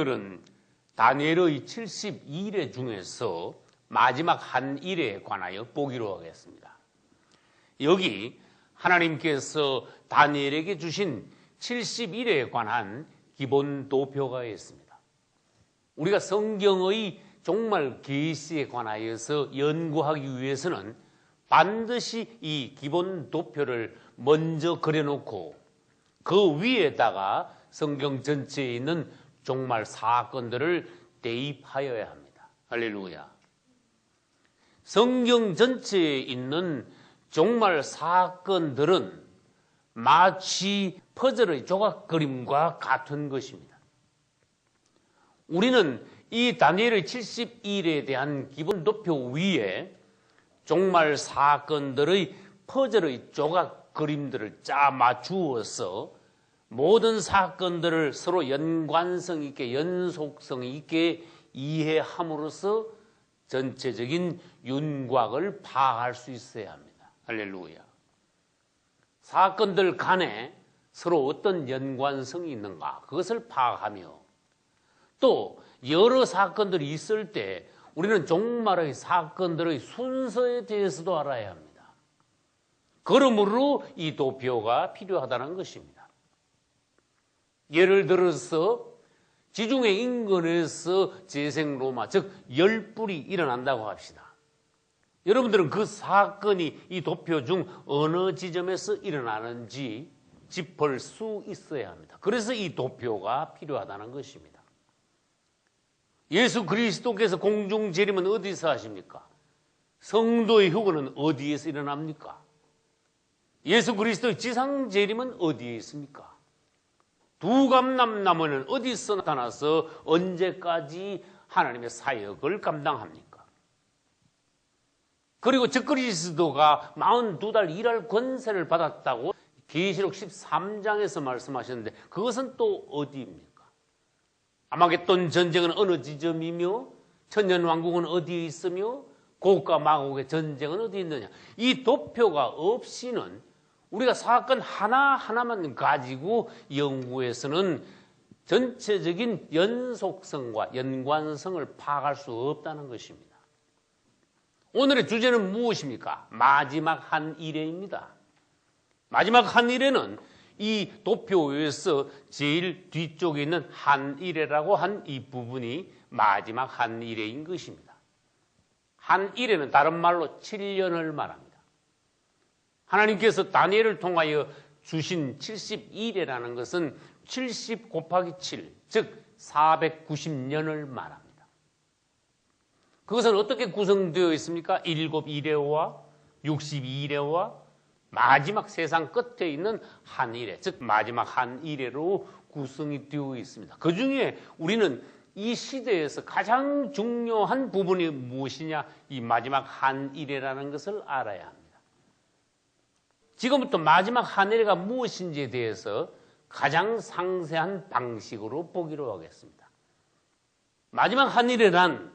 오늘은 다니엘의 72일 중에서 마지막 한 일에 관하여 보기로 하겠습니다. 여기 하나님께서 다니엘에게 주신 70일에 관한 기본 도표가 있습니다. 우리가 성경의 종말 계시에 관하여서 연구하기 위해서는 반드시 이 기본 도표를 먼저 그려놓고 그 위에다가 성경 전체에 있는 종말 사건들을 대입하여야 합니다. 할렐루야. 성경 전체에 있는 종말 사건들은 마치 퍼즐의 조각 그림과 같은 것입니다. 우리는 이 다니엘의 70일에 대한 기본 도표 위에 종말 사건들의 퍼즐의 조각 그림들을 짜 맞추어서 모든 사건들을 서로 연관성 있게 연속성 있게 이해함으로써 전체적인 윤곽을 파악할 수 있어야 합니다. 할렐루야. 사건들 간에 서로 어떤 연관성이 있는가 그것을 파악하며 또 여러 사건들이 있을 때 우리는 종말의 사건들의 순서에 대해서도 알아야 합니다. 그러므로 이 도표가 필요하다는 것입니다. 예를 들어서 지중해 인근에서 재생 로마, 즉 열불이 일어난다고 합시다. 여러분들은 그 사건이 이 도표 중 어느 지점에서 일어나는지 짚을 수 있어야 합니다. 그래서 이 도표가 필요하다는 것입니다. 예수 그리스도께서 공중 재림은 어디서 하십니까? 성도의 휴거는 어디에서 일어납니까? 예수 그리스도의 지상 재림은 어디에 있습니까? 두감남나무는 어디서 나타나서 언제까지 하나님의 사역을 감당합니까? 그리고 적그리스도가 42달 일할 권세를 받았다고 계시록 13장에서 말씀하셨는데 그것은 또 어디입니까? 아마겟돈 전쟁은 어느 지점이며 천년왕국은 어디에 있으며 고국과 마국의 전쟁은 어디에 있느냐. 이 도표가 없이는 우리가 사건 하나하나만 가지고 연구해서는 전체적인 연속성과 연관성을 파악할 수 없다는 것입니다. 오늘의 주제는 무엇입니까? 마지막 한 일회입니다. 마지막 한 일회는 이 도표에서 제일 뒤쪽에 있는 한 일회라고 한 이 부분이 마지막 한 일회인 것입니다. 한 일회는 다른 말로 7년을 말합니다. 하나님께서 다니엘을 통하여 주신 70일이라는 것은 70 곱하기 7, 즉 490년을 말합니다. 그것은 어떻게 구성되어 있습니까? 7일회와 62일회와 마지막 세상 끝에 있는 한 일회, 즉 마지막 한 일회로 구성이 되어 있습니다. 그 중에 우리는 이 시대에서 가장 중요한 부분이 무엇이냐? 이 마지막 한 일회라는 것을 알아야 합니다. 지금부터 마지막 한 일회가 무엇인지에 대해서 가장 상세한 방식으로 보기로 하겠습니다. 마지막 한 일회란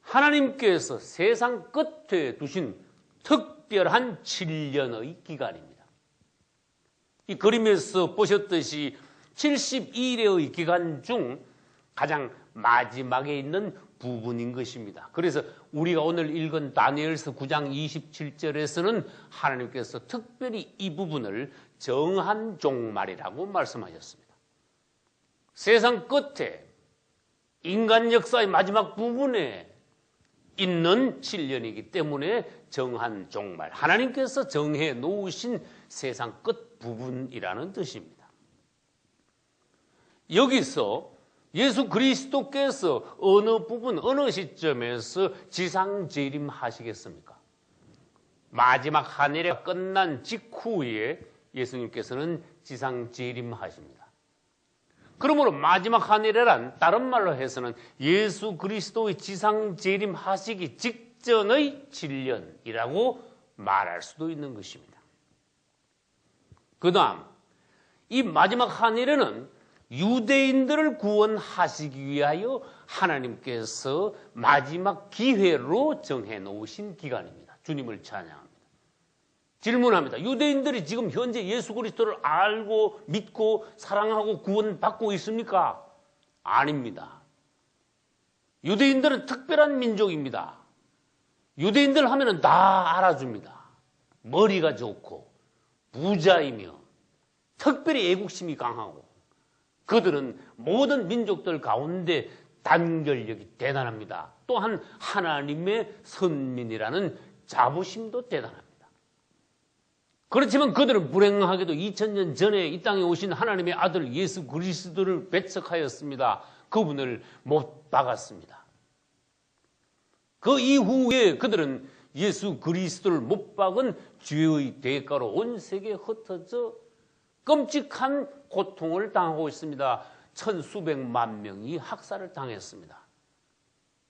하나님께서 세상 끝에 두신 특별한 7년의 기간입니다. 이 그림에서 보셨듯이 72일의 기간 중 가장 마지막에 있는 부분인 것입니다. 그래서 우리가 오늘 읽은 다니엘서 9장 27절에서는 하나님께서 특별히 이 부분을 정한 종말이라고 말씀하셨습니다. 세상 끝에 인간 역사의 마지막 부분에 있는 7년이기 때문에 정한 종말, 하나님께서 정해 놓으신 세상 끝 부분이라는 뜻입니다. 여기서 예수 그리스도께서 어느 부분, 어느 시점에서 지상 재림하시겠습니까? 마지막 한 일회가 끝난 직후에 예수님께서는 지상 재림하십니다. 그러므로 마지막 한 일회란 다른 말로 해서는 예수 그리스도의 지상 재림하시기 직전의 7년이라고 말할 수도 있는 것입니다. 그 다음 이 마지막 한 일회는 유대인들을 구원하시기 위하여 하나님께서 마지막 기회로 정해 놓으신 기간입니다. 주님을 찬양합니다. 질문합니다. 유대인들이 지금 현재 예수 그리스도를 알고 믿고 사랑하고 구원받고 있습니까? 아닙니다. 유대인들은 특별한 민족입니다. 유대인들 하면은 다 알아줍니다. 머리가 좋고 부자이며 특별히 애국심이 강하고 그들은 모든 민족들 가운데 단결력이 대단합니다. 또한 하나님의 선민이라는 자부심도 대단합니다. 그렇지만 그들은 불행하게도 2000년 전에 이 땅에 오신 하나님의 아들 예수 그리스도를 배척하였습니다. 그분을 못 박았습니다. 그 이후에 그들은 예수 그리스도를 못 박은 죄의 대가로 온 세계에 흩어져 끔찍한 고통을 당하고 있습니다. 천수백만 명이 학살을 당했습니다.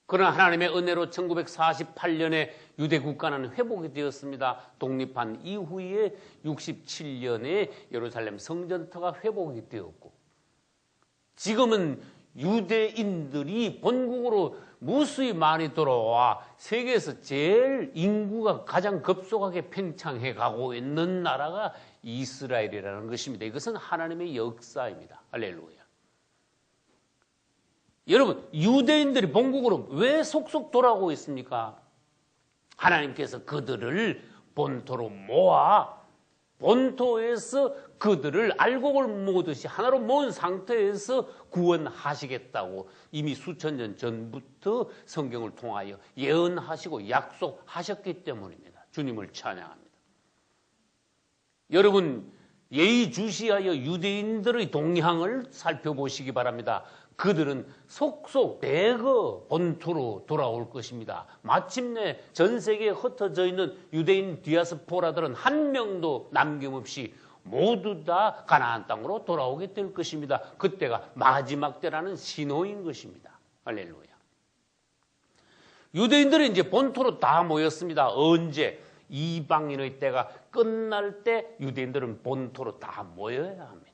그러나 하나님의 은혜로 1948년에 유대 국가는 회복이 되었습니다. 독립한 이후에 67년에 예루살렘 성전터가 회복이 되었고 지금은 유대인들이 본국으로 무수히 많이 돌아와 세계에서 제일 인구가 가장 급속하게 팽창해 가고 있는 나라가 이스라엘이라는 것입니다. 이것은 하나님의 역사입니다. 할렐루야. 여러분, 유대인들이 본국으로 왜 속속 돌아오고 있습니까? 하나님께서 그들을 본토로 모아 본토에서 그들을 알곡을 모으듯이 하나로 모은 상태에서 구원하시겠다고 이미 수천 년 전부터 성경을 통하여 예언하시고 약속하셨기 때문입니다. 주님을 찬양합니다. 여러분, 예의주시하여 유대인들의 동향을 살펴보시기 바랍니다. 그들은 속속 대거 본토로 돌아올 것입니다. 마침내 전 세계에 흩어져 있는 유대인 디아스포라들은 한 명도 남김없이 모두 다 가나안 땅으로 돌아오게 될 것입니다. 그때가 마지막 때라는 신호인 것입니다. 할렐루야. 유대인들이 이제 본토로 다 모였습니다. 언제? 이방인의 때가 끝날 때 유대인들은 본토로 다 모여야 합니다.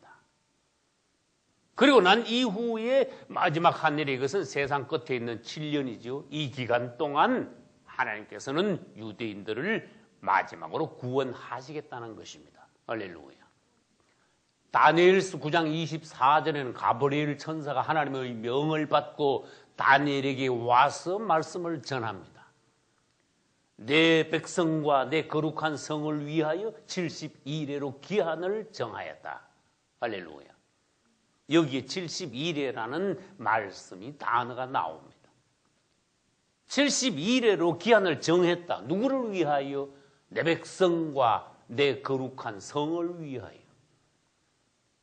그리고 난 이후에 마지막 하늘의 이것은 세상 끝에 있는 7년이죠. 이 기간 동안 하나님께서는 유대인들을 마지막으로 구원하시겠다는 것입니다. 할렐루야. 다니엘서 9장 24절에는 가브리엘 천사가 하나님의 명을 받고 다니엘에게 와서 말씀을 전합니다. 내 백성과 내 거룩한 성을 위하여 72일에로 기한을 정하였다. 할렐루야. 여기에 72일이라는 말씀이 단어가 나옵니다. 72일에로 기한을 정했다. 누구를 위하여? 내 백성과 내 거룩한 성을 위하여.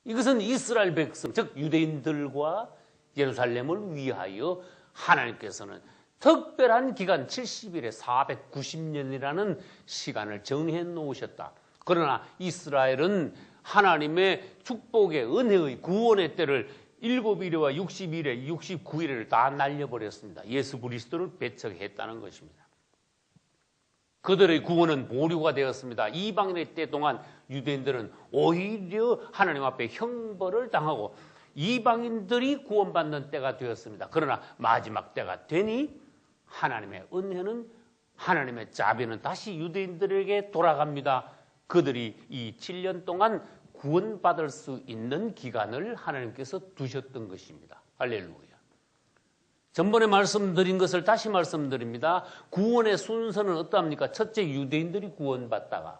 이것은 이스라엘 백성, 즉 유대인들과 예루살렘을 위하여 하나님께서는 특별한 기간 70일에 490년이라는 시간을 정해 놓으셨다. 그러나 이스라엘은 하나님의 축복의 은혜의 구원의 때를 7일에와 60일에 69일을 다 날려버렸습니다. 예수 그리스도를 배척했다는 것입니다. 그들의 구원은 보류가 되었습니다. 이방인의 때 동안 유대인들은 오히려 하나님 앞에 형벌을 당하고 이방인들이 구원받는 때가 되었습니다. 그러나 마지막 때가 되니 하나님의 은혜는 하나님의 자비는 다시 유대인들에게 돌아갑니다. 그들이 이 7년 동안 구원받을 수 있는 기간을 하나님께서 두셨던 것입니다. 할렐루야. 전번에 말씀드린 것을 다시 말씀드립니다. 구원의 순서는 어떠합니까? 첫째, 유대인들이 구원받다가,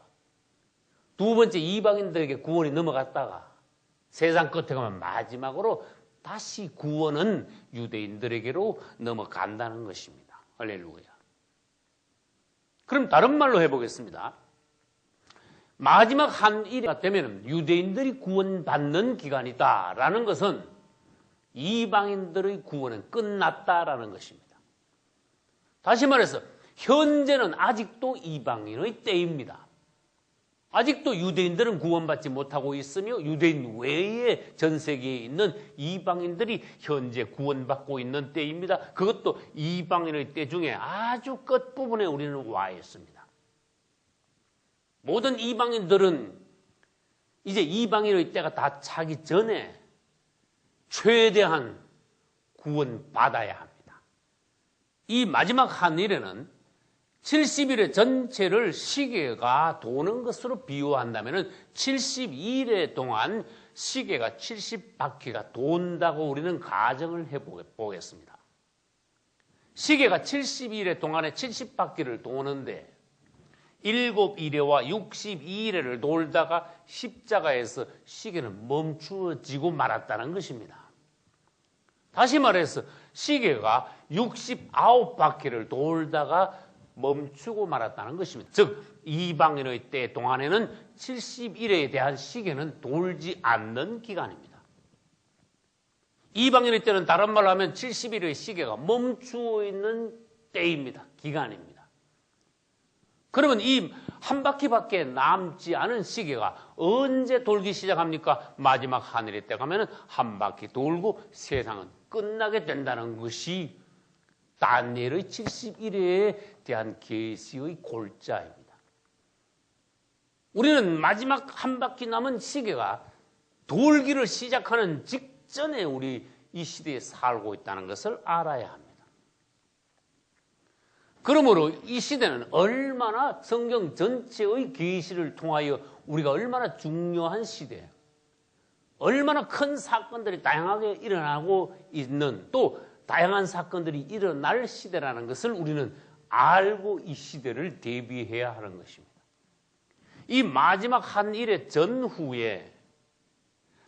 두 번째, 이방인들에게 구원이 넘어갔다가, 세상 끝에 가면 마지막으로 다시 구원은 유대인들에게로 넘어간다는 것입니다. 할렐루야. 그럼 다른 말로 해보겠습니다. 마지막 한 일이 되면 유대인들이 구원받는 기간이다라는 것은 이방인들의 구원은 끝났다라는 것입니다. 다시 말해서 현재는 아직도 이방인의 때입니다. 아직도 유대인들은 구원받지 못하고 있으며 유대인 외에 전 세계에 있는 이방인들이 현재 구원받고 있는 때입니다. 그것도 이방인의 때 중에 아주 끝부분에 우리는 와 있습니다. 모든 이방인들은 이제 이방인의 때가 다 차기 전에 최대한 구원받아야 합니다. 이 마지막 한일에는 70일의 전체를 시계가 도는 것으로 비유한다면 72일 동안 시계가 70바퀴가 돈다고 우리는 가정을 해보겠습니다. 시계가 70일의 동안에 70바퀴를 도는데 7일에와 62일에를 돌다가 십자가에서 시계는 멈추어지고 말았다는 것입니다. 다시 말해서 시계가 69바퀴를 돌다가 멈추고 말았다는 것입니다. 즉 이방인의 때 동안에는 70일에 대한 시계는 돌지 않는 기간입니다. 이방인의 때는 다른 말로 하면 70일의 시계가 멈추어 있는 때입니다. 기간입니다. 그러면 이 한 바퀴밖에 남지 않은 시계가 언제 돌기 시작합니까? 마지막 하늘의 때 가면 한 바퀴 돌고 세상은 끝나게 된다는 것이 다니엘의 70일에 대한 계시의 골자입니다. 우리는 마지막 한 바퀴 남은 시계가 돌기를 시작하는 직전에 우리 이 시대에 살고 있다는 것을 알아야 합니다. 그러므로 이 시대는 얼마나 성경 전체의 계시를 통하여 우리가 얼마나 중요한 시대예요. 얼마나 큰 사건들이 다양하게 일어나고 있는 또 다양한 사건들이 일어날 시대라는 것을 우리는 알고 이 시대를 대비해야 하는 것입니다. 이 마지막 한 일의 전후에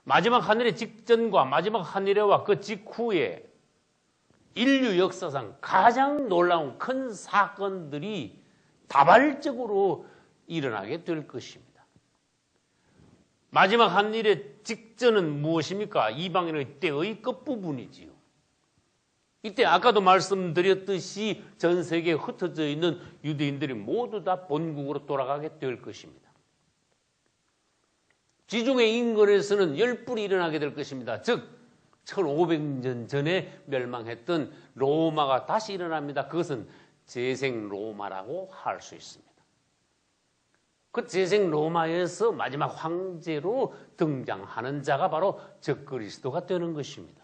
마지막 한 일의 직전과 마지막 한 일과 그 직후에 인류 역사상 가장 놀라운 큰 사건들이 다발적으로 일어나게 될 것입니다. 마지막 한 일의 직전은 무엇입니까? 이방인의 때의 끝부분이지요. 이때 아까도 말씀드렸듯이 전 세계에 흩어져 있는 유대인들이 모두 다 본국으로 돌아가게 될 것입니다. 지중해 인근에서는 10불이 일어나게 될 것입니다. 즉 1500년 전에 멸망했던 로마가 다시 일어납니다. 그것은 재생 로마라고 할 수 있습니다. 그 재생 로마에서 마지막 황제로 등장하는 자가 바로 적그리스도가 되는 것입니다.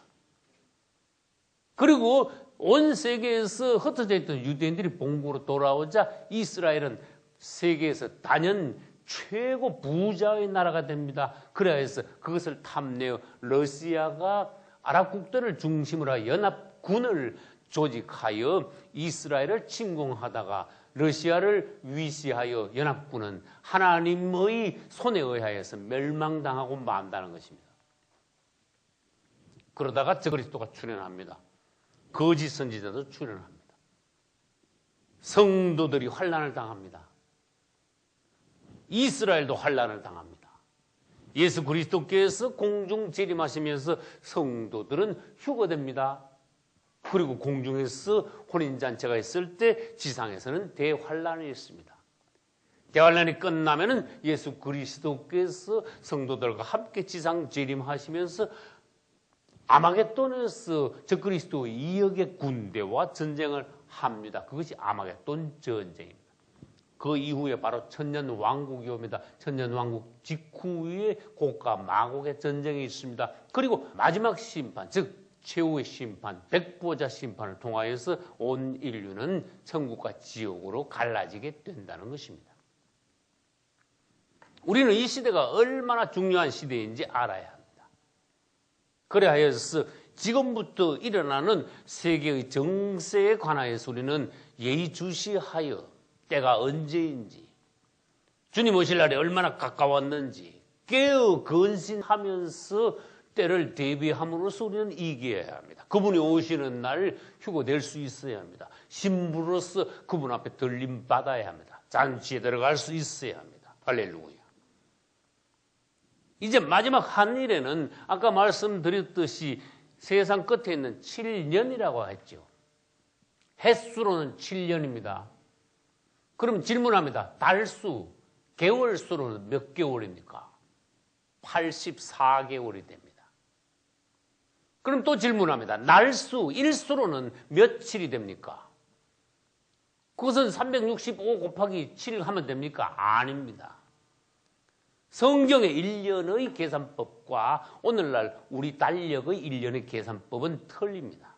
그리고 온 세계에서 흩어져 있던 유대인들이 본국으로 돌아오자 이스라엘은 세계에서 단연 최고 부자의 나라가 됩니다. 그래야 해서 그것을 탐내어 러시아가 아랍 국들을 중심으로 하여 연합군을 조직하여 이스라엘을 침공하다가 러시아를 위시하여 연합군은 하나님의 손에 의하여서 멸망당하고 만다는 것입니다. 그러다가 적그리스도가 출현합니다. 거짓 선지자도 출현합니다. 성도들이 환난을 당합니다. 이스라엘도 환난을 당합니다. 예수 그리스도께서 공중 재림하시면서 성도들은 휴거됩니다. 그리고 공중에서 혼인잔치가 있을 때 지상에서는 대환란이 있습니다. 대환란이 끝나면은 예수 그리스도께서 성도들과 함께 지상 재림하시면서 아마겟돈에서 적그리스도의 2억의 군대와 전쟁을 합니다. 그것이 아마겟돈 전쟁입니다. 그 이후에 바로 천년왕국이 옵니다. 천년왕국 직후에 곡과 마곡의 전쟁이 있습니다. 그리고 마지막 심판, 즉 최후의 심판, 백보자 심판을 통하여서 온 인류는 천국과 지옥으로 갈라지게 된다는 것입니다. 우리는 이 시대가 얼마나 중요한 시대인지 알아야 합니다. 그래 하여서 지금부터 일어나는 세계의 정세에 관하여서 우리는 예의주시하여 때가 언제인지, 주님 오실 날이 얼마나 가까웠는지 깨어 근신하면서 때를 대비함으로써 우리는 이겨야 합니다. 그분이 오시는 날 휴거될 수 있어야 합니다. 신부로서 그분 앞에 들림 받아야 합니다. 잔치에 들어갈 수 있어야 합니다. 할렐루야. 이제 마지막 한 일에는 아까 말씀드렸듯이 세상 끝에 있는 7년이라고 했죠. 햇수로는 7년입니다. 그럼 질문합니다. 달수, 개월수로는 몇 개월입니까? 84개월이 됩니다. 그럼 또 질문합니다. 날수, 일수로는 며칠이 됩니까? 그것은 365 곱하기 7 하면 됩니까? 아닙니다. 성경의 1년의 계산법과 오늘날 우리 달력의 1년의 계산법은 틀립니다.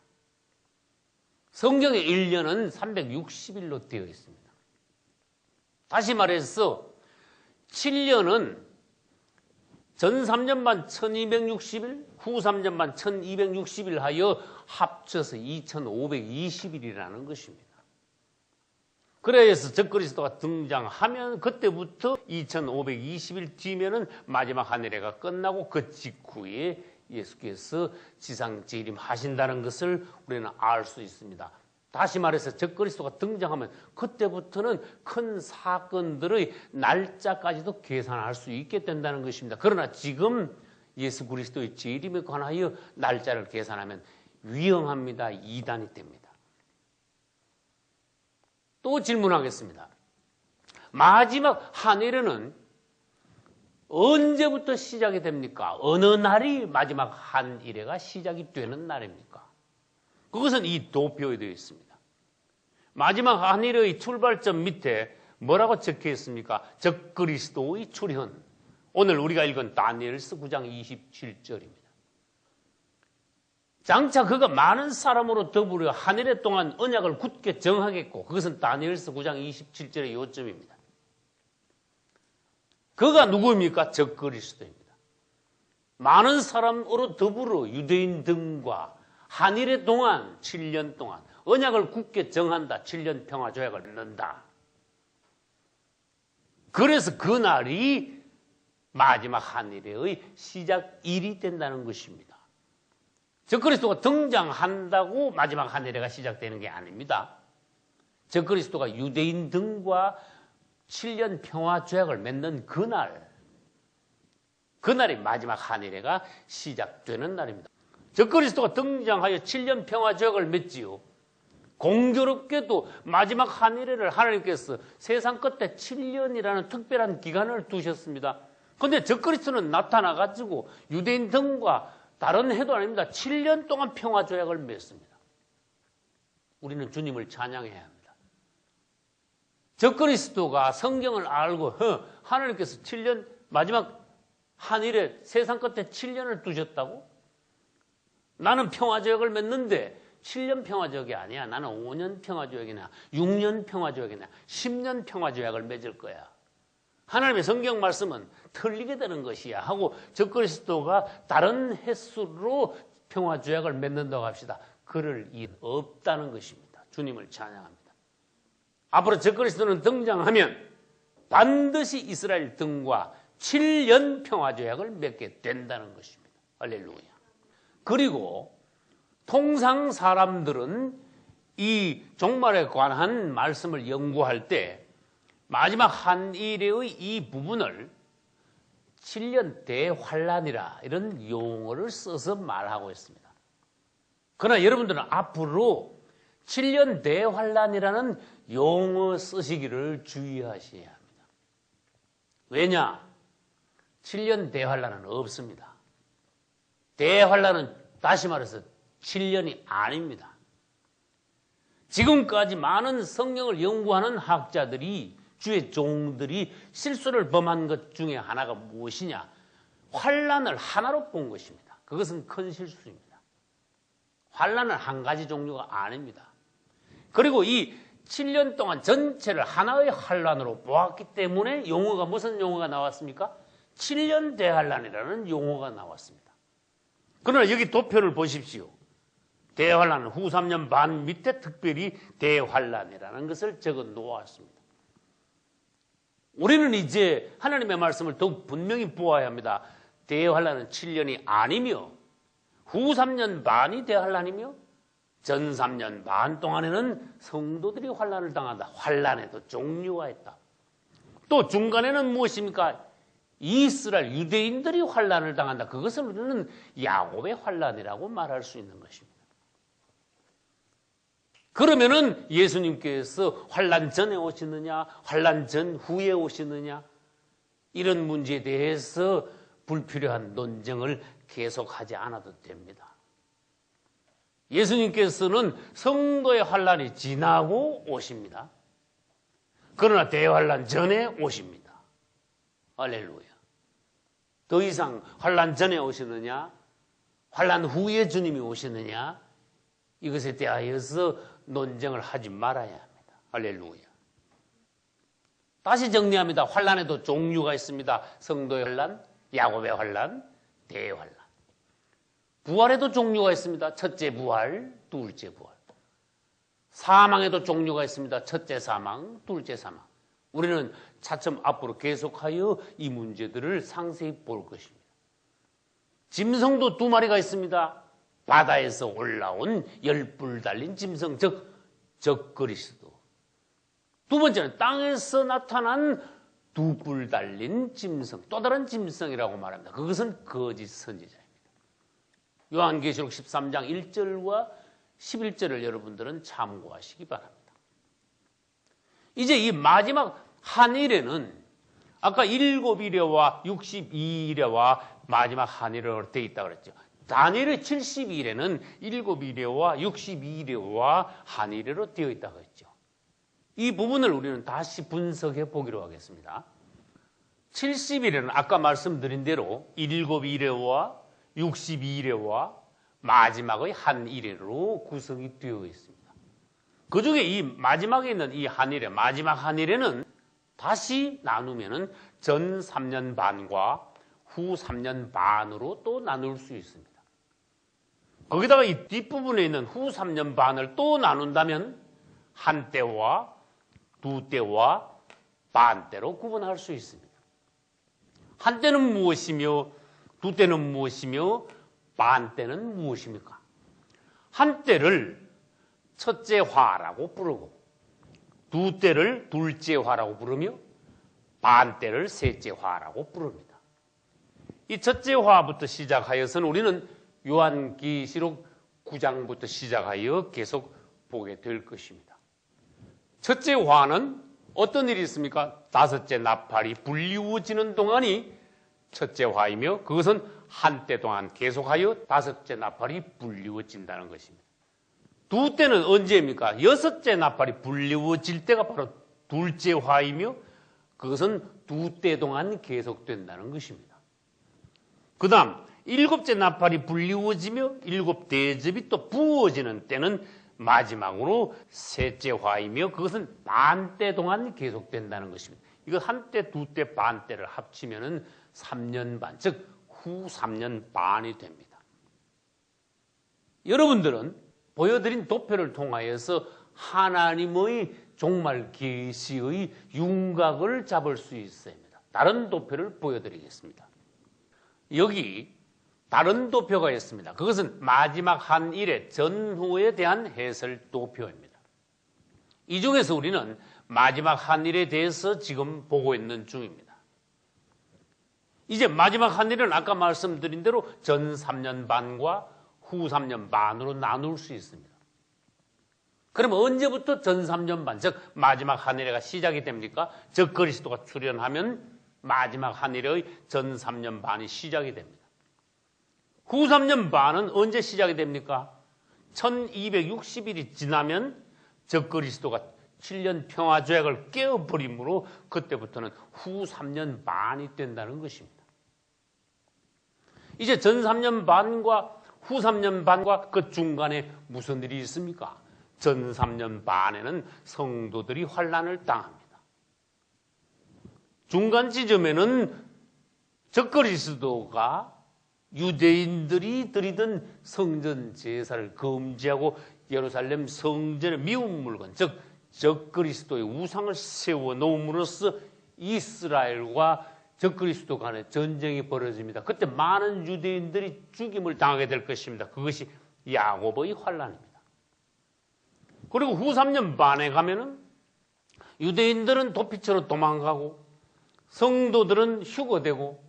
성경의 1년은 360일로 되어 있습니다. 다시 말해서 7년은 전 3년만 1260일, 후 3년만 1260일 하여 합쳐서 2520일이라는 것입니다. 그래서 적그리스도가 등장하면 그때부터 2520일 뒤면은 마지막 한 해가 끝나고 그 직후에 예수께서 지상 재림하신다는 것을 우리는 알 수 있습니다. 다시 말해서 적그리스도가 등장하면 그때부터는 큰 사건들의 날짜까지도 계산할 수 있게 된다는 것입니다. 그러나 지금 예수 그리스도의 재림에 관하여 날짜를 계산하면 위험합니다. 이단이 됩니다. 또 질문하겠습니다. 마지막 한 해는 언제부터 시작이 됩니까? 어느 날이 마지막 한 일회가 시작이 되는 날입니까? 그것은 이 도표에 되어 있습니다. 마지막 한 일의 출발점 밑에 뭐라고 적혀 있습니까? 적그리스도의 출현. 오늘 우리가 읽은 다니엘서 9장 27절입니다. 장차 그가 많은 사람으로 더불어 한 해 동안 언약을 굳게 정하겠고, 그것은 다니엘서 9장 27절의 요점입니다. 그가 누구입니까? 적그리스도입니다. 많은 사람으로 더불어 유대인 등과 한 해 동안 7년 동안 언약을 굳게 정한다. 7년 평화조약을 맺는다. 그래서 그 날이 마지막 한 해의 시작일이 된다는 것입니다. 적그리스도가 등장한다고 마지막 한 해가 시작되는 게 아닙니다. 적그리스도가 유대인 등과 7년 평화조약을 맺는 그날이 마지막 한 해가 시작되는 날입니다. 적그리스도가 등장하여 7년 평화조약을 맺지요. 공교롭게도 마지막 한 해를 하나님께서 세상 끝에 7년이라는 특별한 기간을 두셨습니다. 그런데 적그리스도는 나타나가지고 유대인 등과 다른 해도 아닙니다. 7년 동안 평화조약을 맺습니다. 우리는 주님을 찬양해야 합니다. 적그리스도가 성경을 알고 하나님께서 7년 마지막 한 일에 세상 끝에 7년을 두셨다고? 나는 평화조약을 맺는데 7년 평화조약이 아니야. 나는 5년 평화조약이나 6년 평화조약이나 10년 평화조약을 맺을 거야. 하나님의 성경 말씀은 틀리게 되는 것이야 하고 적그리스도가 다른 횟수로 평화조약을 맺는다고 합시다. 그럴 일 없다는 것입니다. 주님을 찬양합니다. 앞으로 적그리스도는 등장하면 반드시 이스라엘 등과 7년 평화조약을 맺게 된다는 것입니다. 할렐루야. 그리고 통상 사람들은 이 종말에 관한 말씀을 연구할 때 마지막 한 일의 이 부분을 7년 대환란이라 이런 용어를 써서 말하고 있습니다. 그러나 여러분들은 앞으로 7년 대환란이라는 용어 쓰시기를 주의하셔야 합니다. 왜냐? 7년 대환란은 없습니다. 대환란은 다시 말해서 7년이 아닙니다. 지금까지 많은 성경을 연구하는 학자들이 주의 종들이 실수를 범한 것 중에 하나가 무엇이냐? 환란을 하나로 본 것입니다. 그것은 큰 실수입니다. 환란은 한 가지 종류가 아닙니다. 그리고 이 7년 동안 전체를 하나의 환란으로 보았기 때문에 용어가 무슨 용어가 나왔습니까? 7년 대환란이라는 용어가 나왔습니다. 그러나 여기 도표를 보십시오. 대환란은 후 3년 반 밑에 특별히 대환란이라는 것을 적어 놓았습니다. 우리는 이제 하나님의 말씀을 더욱 분명히 보아야 합니다. 대환란은 7년이 아니며 후 3년 반이 대환란이며 전 3년 반 동안에는 성도들이 환란을 당한다. 환란에도 종류가 있다. 또 중간에는 무엇입니까? 이스라엘 유대인들이 환란을 당한다. 그것을 우리는 야곱의 환란이라고 말할 수 있는 것입니다. 그러면은 예수님께서 환란 전에 오시느냐, 환란 전 후에 오시느냐 이런 문제에 대해서 불필요한 논쟁을 계속하지 않아도 됩니다. 예수님께서는 성도의 환란이 지나고 오십니다. 그러나 대환란 전에 오십니다. 할렐루야. 더 이상 환란 전에 오시느냐, 환란 후에 주님이 오시느냐 이것에 대하여서 논쟁을 하지 말아야 합니다. 할렐루야. 다시 정리합니다. 환란에도 종류가 있습니다. 성도의 환란, 야곱의 환란, 대환란. 부활에도 종류가 있습니다. 첫째 부활, 둘째 부활. 사망에도 종류가 있습니다. 첫째 사망, 둘째 사망. 우리는 차츰 앞으로 계속하여 이 문제들을 상세히 볼 것입니다. 짐승도 두 마리가 있습니다. 바다에서 올라온 10뿔 달린 짐승, 즉 적그리스도. 두 번째는 땅에서 나타난 2뿔 달린 짐승, 또 다른 짐승이라고 말합니다. 그것은 거짓 선지자입니다. 요한계시록 13장 1절과 11절을 여러분들은 참고하시기 바랍니다. 이제 이 마지막 한일에는 아까 7이레와 62이레와 마지막 한일으로 되어 있다고 그랬죠. 다니엘의 72일에는 7이레와 62이레와 한일으로 되어 있다고 했죠. 이 부분을 우리는 다시 분석해 보기로 하겠습니다. 70일에는 아까 말씀드린 대로 7이레와 62이레와 마지막의 한일회로 구성이 되어 있습니다. 그 중에 이 마지막에 있는 이 한일회, 마지막 한일회는 다시 나누면은 전 3년 반과 후 3년 반으로 또 나눌 수 있습니다. 거기다가 이 뒷부분에 있는 후 3년 반을 또 나눈다면 한 때와 두 때와 반 때로 구분할 수 있습니다. 한 때는 무엇이며 두 때는 무엇이며 반 때는 무엇입니까? 한 때를 첫째 화라고 부르고 두 때를 둘째 화라고 부르며 반 때를 셋째 화라고 부릅니다. 이 첫째 화부터 시작하여서는 우리는 요한계시록 9장부터 시작하여 계속 보게 될 것입니다. 첫째 화는 어떤 일이 있습니까? 다섯째 나팔이 불리워지는 동안이 첫째 화이며 그것은 한때 동안 계속하여 다섯째 나팔이 불리워진다는 것입니다. 두 때는 언제입니까? 여섯째 나팔이 불리워질 때가 바로 둘째 화이며 그것은 두 때 동안 계속된다는 것입니다. 그 다음 일곱째 나팔이 불리워지며 일곱 대접이 또 부어지는 때는 마지막으로 셋째 화이며 그것은 반 때 동안 계속된다는 것입니다. 이거 한 때, 두 때, 반 때를 합치면은 3년 반, 즉 후 3년 반이 됩니다. 여러분들은 보여드린 도표를 통하여서 하나님의 종말 계시의 윤곽을 잡을 수 있습니다. 다른 도표를 보여드리겠습니다. 여기 다른 도표가 있습니다. 그것은 마지막 한일의 전후에 대한 해설 도표입니다. 이 중에서 우리는 마지막 한일에 대해서 지금 보고 있는 중입니다. 이제 마지막 한일은 아까 말씀드린 대로 전 3년 반과 후 3년 반으로 나눌 수 있습니다. 그러면 언제부터 전 3년 반, 즉 마지막 한일회가 시작이 됩니까? 즉 그리스도가 출현하면 마지막 한일회의 전 3년 반이 시작이 됩니다. 후 3년 반은 언제 시작이 됩니까? 1260일이 지나면 즉 그리스도가 7년 평화조약을 깨어버림으로 그때부터는 후 3년 반이 된다는 것입니다. 이제 전 3년 반과 후 3년 반과 그 중간에 무슨 일이 있습니까? 전 3년 반에는 성도들이 환난을 당합니다. 중간 지점에는 적그리스도가 유대인들이 드리던 성전 제사를 금지하고 예루살렘 성전의 미운 물건, 즉 적그리스도의 우상을 세워놓음으로써 이스라엘과 적그리스도 간의 전쟁이 벌어집니다. 그때 많은 유대인들이 죽임을 당하게 될 것입니다. 그것이 야곱의 환난입니다. 그리고 후 3년 반에 가면은 유대인들은 도피처로 도망가고 성도들은 휴거되고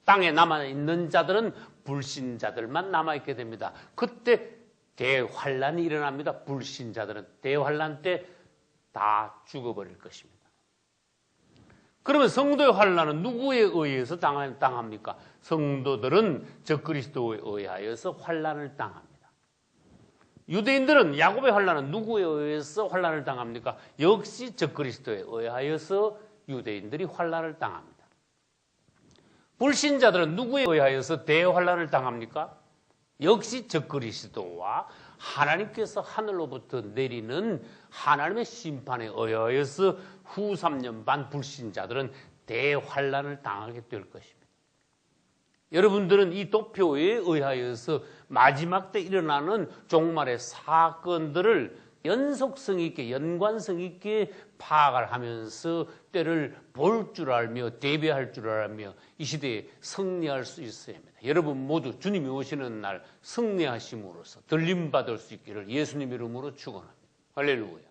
땅에 남아있는 자들은 불신자들만 남아있게 됩니다. 그때 대환란이 일어납니다. 불신자들은 대환란 때 다 죽어버릴 것입니다. 그러면 성도의 환란은 누구에 의해서 당합니까? 성도들은 적그리스도에 의하여서 환란을 당합니다. 유대인들은 야곱의 환란은 누구에 의해서 환란을 당합니까? 역시 적그리스도에 의하여서 유대인들이 환란을 당합니다. 불신자들은 누구에 의하여서 대환란을 당합니까? 역시 적그리스도와 하나님께서 하늘로부터 내리는 하나님의 심판에 의하여서 후 3년 반 불신자들은 대환란을 당하게 될 것입니다. 여러분들은 이 도표에 의하여서 마지막 때 일어나는 종말의 사건들을 연속성 있게 연관성 있게 파악을 하면서 때를 볼 줄 알며 대비할 줄 알며 이 시대에 승리할 수 있어야 합니다. 여러분 모두 주님이 오시는 날 승리하심으로써 들림받을 수 있기를 예수님 이름으로 축원합니다. 할렐루야.